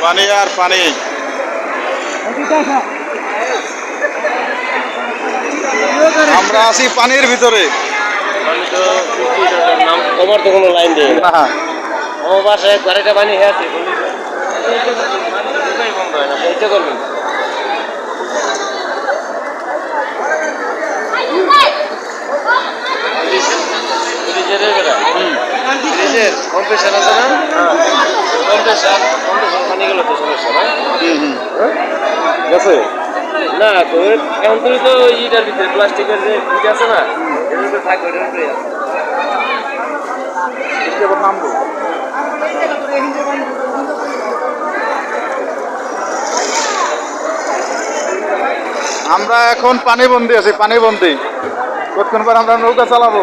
পানি আর পানি। আমরা আছি পানির ভিতরে। তোমার তো কোনো লাইন দেয় না। না, আমার বাসায় গাড়িটা পানি হয়ে আছে বন্ধ হয় না, ইচ্ছা করবেন। ফ্রিজের কম্প্রেসার আছে না? কম্প্রেসার পানিগুলো তো সমস্যা না। গেছে। না তো এখন তুমি তো ইটার ভিতরে প্লাস্টিকের যে ইট আছে না, এর ভিতরে থাকবে, এটার ভিতরে নামবো। আমরা এখন পানিবন্দি আছি, পানিবন্দি। কতক্ষণ পর আমরা নৌকা চালাবো।